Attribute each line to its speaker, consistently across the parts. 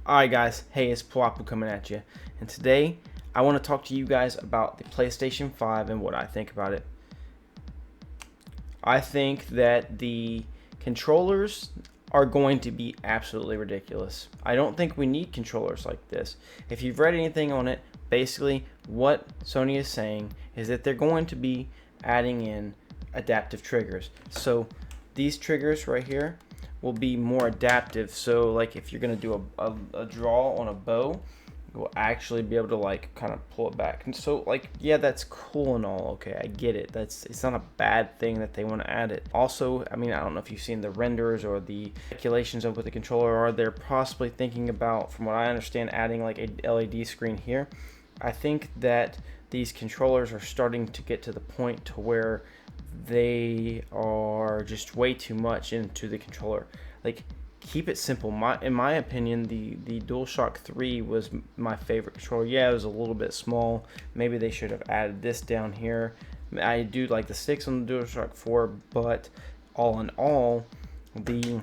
Speaker 1: Alright guys, hey, it's Pwapu coming at you, and today I want to talk to you guys about the PlayStation 5 and what I think about it. I think that the controllers are going to be absolutely ridiculous. I don't think we need controllers like this. If you've read anything on it, basically what Sony is saying is that they're going to be adding in adaptive triggers. So these triggers right here will be more adaptive. So like if you're gonna do a draw on a bow, you'll actually be able to like kind of pull it back. And so like, yeah, that's cool and all. Okay, I get it. It's not a bad thing that they want to add it. Also, I mean, I don't know if you've seen the renders or the speculations of what the controller are. They're possibly thinking about, from what I understand, adding like a LED screen here. I think that these controllers are starting to get to the point to where they are just way too much into the controller. Like, keep it simple. In my opinion, the DualShock 3 was my favorite controller. Yeah, it was a little bit small. Maybe they should have added this down here. I do like the sticks on the DualShock 4, but all in all, the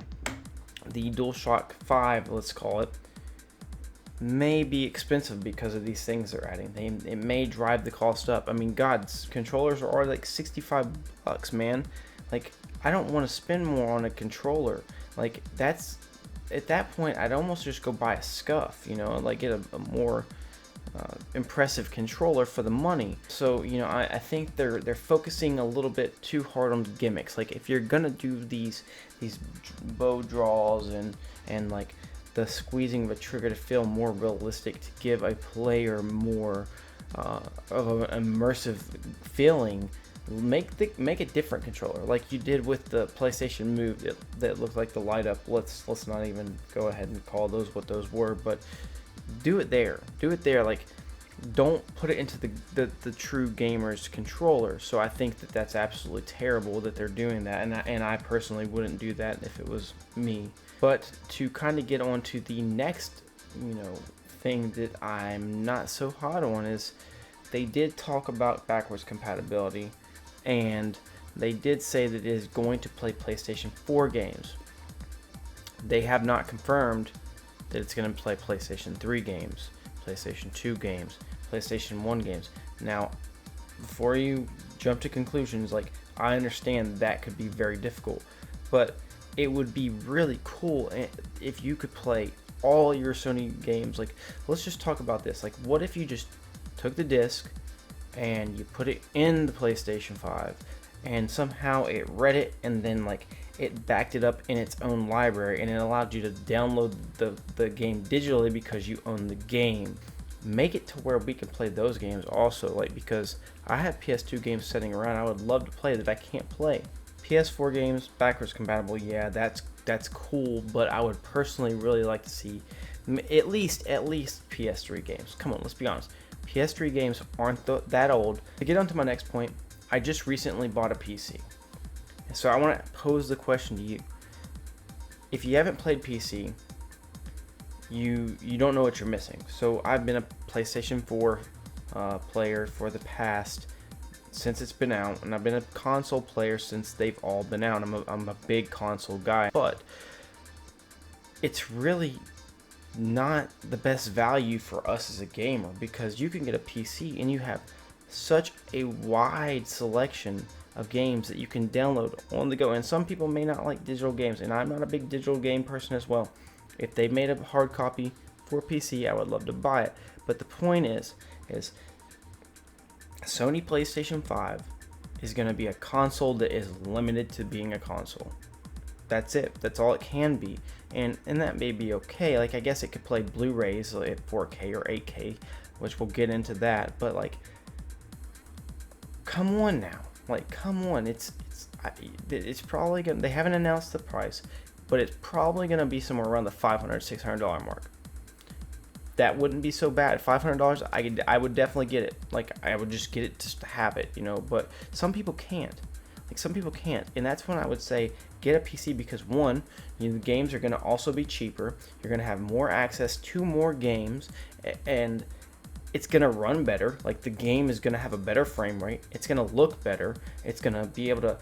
Speaker 1: DualShock 5, let's call it, may be expensive because of these things they're adding. It may drive the cost up. I mean, God's controllers are already like $65, man. Like, I don't want to spend more on a controller. Like, that's, at that point, I'd almost just go buy a scuff, you know, like get a more impressive controller for the money. So, you know, I think they're focusing a little bit too hard on gimmicks. Like, if you're gonna do these bow draws and like the squeezing of a trigger to feel more realistic, to give a player more of an immersive feeling, make a different controller, like you did with the PlayStation Move that looked like the light up. Let's not even go ahead and call those what those were, but do it there. Like, don't put it into the true gamer's controller. So I think that that's absolutely terrible that they're doing that, and I personally wouldn't do that if it was me. But to kind of get on to the next, you know, thing that I'm not so hot on is they did talk about backwards compatibility, and they did say that it is going to play PlayStation 4 games. They have not confirmed that it's going to play PlayStation 3 games, PlayStation 2 games, PlayStation 1 games. Now, before you jump to conclusions, like, I understand that could be very difficult, but it would be really cool if you could play all your Sony games. Like, let's just talk about this. Like, what if you just took the disc and you put it in the PlayStation 5 and somehow it read it and then like it backed it up in its own library and it allowed you to download the game digitally because you own the game. Make it to where we can play those games also, like, because I have PS2 games sitting around I would love to play that I can't play. PS4 games backwards compatible, yeah, that's cool, but I would personally really like to see at least PS3 games. Come on, let's be honest. PS3 games aren't that old. To get on to my next point, I just recently bought a PC. So I want to pose the question to you. If you haven't played PC, you don't know what you're missing. So I've been a PlayStation 4 player for the past, since it's been out, and I've been a console player since they've all been out. I'm a big console guy, but it's really not the best value for us as a gamer, because you can get a PC and you have such a wide selection of games that you can download on the go. And some people may not like digital games, and I'm not a big digital game person as well. If they made a hard copy for PC, I would love to buy it. But the point is Sony PlayStation 5 is going to be a console that is limited to being a console. That's it. That's all it can be. And that may be okay. Like, I guess it could play Blu-rays at 4K or 8K, which we'll get into that. But like, come on now. Like, come on. It's probably gonna. They haven't announced the price, but it's probably gonna be somewhere around the $500, $600 mark. That wouldn't be so bad. $500, I would definitely get it. Like, I would just get it just to have it, you know. But some people can't. Like, some people can't, and that's when I would say get a PC, because one, you know, the games are going to also be cheaper. You're going to have more access to more games, and it's going to run better. Like, the game is going to have a better frame rate. It's going to look better. It's going to be able to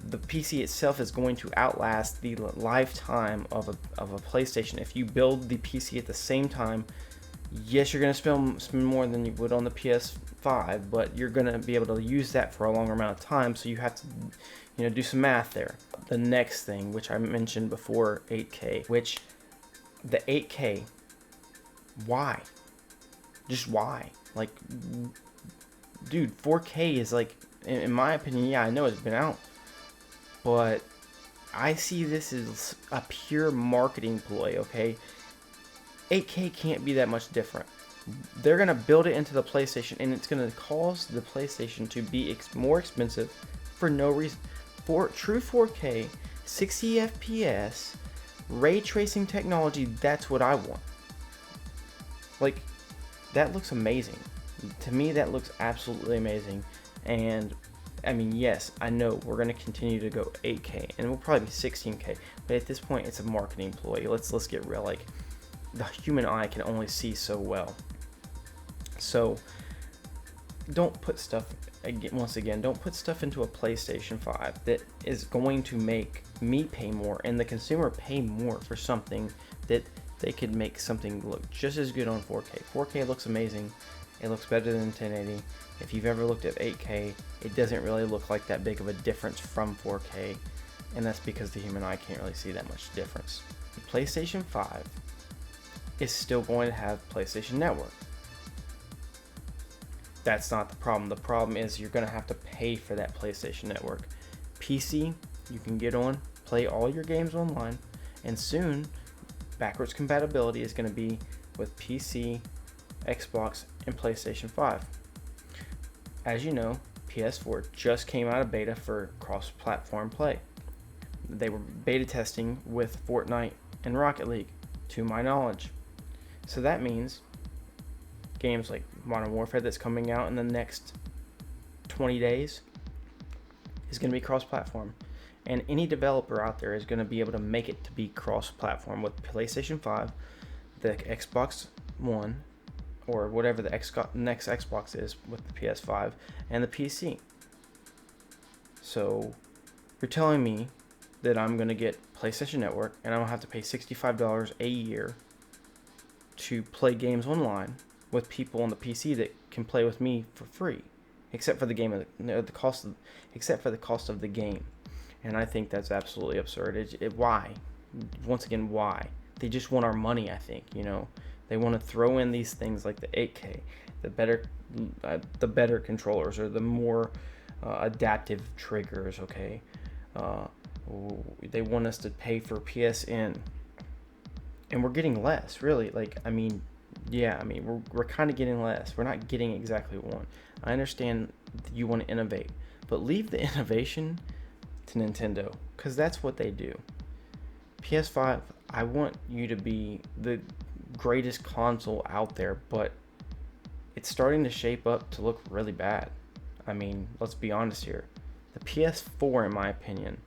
Speaker 1: the PC itself is going to outlast the lifetime of a PlayStation. If you build the PC at the same time, yes, you're going to spend more than you would on the PS5, but you're going to be able to use that for a longer amount of time, so you have to, do some math there. The next thing, which I mentioned before, 8K, which the 8K, why? Just why? Like, dude, 4K is like, in my opinion, yeah, I know it's been out, but I see this as a pure marketing ploy, okay? 8K can't be that much different. They're going to build it into the PlayStation, and it's going to cause the PlayStation to be more expensive for no reason. For true 4K, 60 FPS, ray tracing technology, that's what I want. Like, that looks amazing. To me, that looks absolutely amazing. And I mean, yes, I know we're going to continue to go 8K, and we'll probably be 16K, but at this point, it's a marketing ploy. Let's get real. Like, the human eye can only see so well. So don't put stuff, once again, don't put stuff into a PlayStation 5 that is going to make me pay more and the consumer pay more for something that they could make something look just as good on 4K. 4K looks amazing. It looks better than 1080. If you've ever looked at 8K, it doesn't really look like that big of a difference from 4K, and that's because the human eye can't really see that much difference. The PlayStation 5 is still going to have PlayStation Network. That's not the problem. The problem is you're going to have to pay for that PlayStation Network. PC, you can get on, play all your games online, and soon backwards compatibility is going to be with PC, Xbox, and PlayStation 5. As you know, PS4 just came out of beta for cross-platform play. They were beta testing with Fortnite and Rocket League, to my knowledge. So that means games like Modern Warfare that's coming out in the next 20 days is going to be cross-platform. And any developer out there is going to be able to make it to be cross-platform with PlayStation 5, the Xbox One, or whatever the next Xbox is with the PS5, and the PC. So you're telling me that I'm going to get PlayStation Network and I'm going to have to pay $65 a year to play games online with people on the PC that can play with me for free, except for the cost of the game. And I think that's absolutely absurd. Why? Once again, why? They just want our money, I think. They want to throw in these things like the 8K, the better controllers, or the more adaptive triggers. Okay, they want us to pay for PSN, and we're getting less. Really, we're kind of getting less. We're not getting exactly what we want. I understand you want to innovate, but leave the innovation to Nintendo, because that's what they do. PS5, I want you to be the greatest console out there, but it's starting to shape up to look really bad. I mean, let's be honest here. The PS4, in my opinion,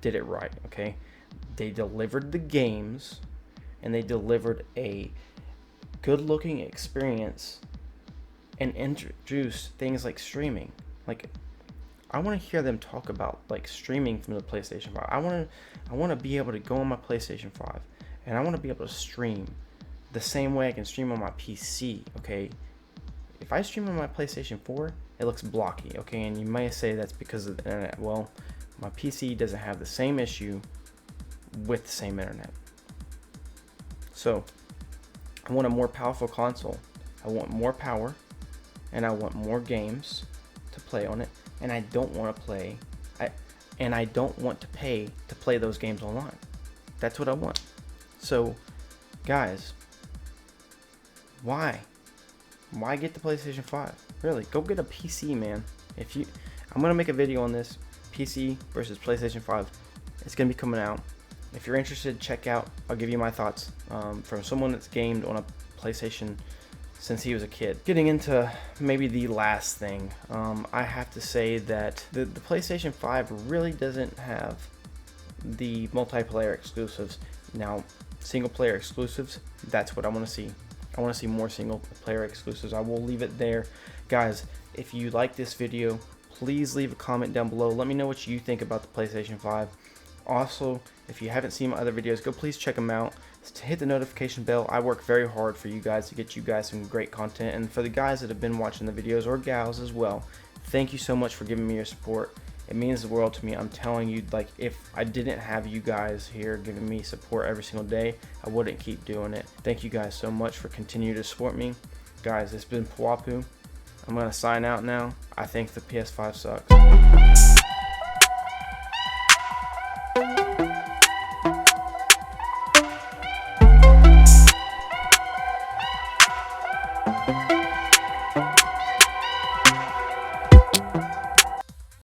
Speaker 1: did it right, okay? They delivered the games, and they delivered a good-looking experience and introduced things like streaming. Like, I want to hear them talk about like streaming from the PlayStation 5. I want to be able to go on my PlayStation 5, and I want to be able to stream the same way I can stream on my PC, okay? If I stream on my PlayStation 4, it looks blocky, okay? And you may say that's because of the internet. Well, my PC doesn't have the same issue with the same internet. So, I want a more powerful console. I want more power, and I want more games to play on it. And I don't want to pay to play those games online. That's what I want. So, guys, why get the PlayStation 5? Really, go get a PC, man. I'm gonna make a video on this, PC versus PlayStation 5. It's gonna be coming out. If you're interested, check out. I'll give you my thoughts from someone that's gamed on a PlayStation since he was a kid. Getting into maybe the last thing, I have to say that the PlayStation 5 really doesn't have the multiplayer exclusives. Now, single player exclusives, that's what I want to see. I want to see more single player exclusives. I will leave it there. Guys, if you like this video, please leave a comment down below. Let me know what you think about the PlayStation 5. Also, if you haven't seen my other videos, go please check them out. Hit the notification bell. I work very hard for you guys to get you guys some great content, and for the guys that have been watching the videos, or gals as well, thank you so much for giving me your support. It means the world to me. I'm telling you, like, if I didn't have you guys here giving me support every single day, I wouldn't keep doing it. Thank you guys so much for continuing to support me. Guys, it's been Pawapu. I'm going to sign out now. I think the PS5 sucks.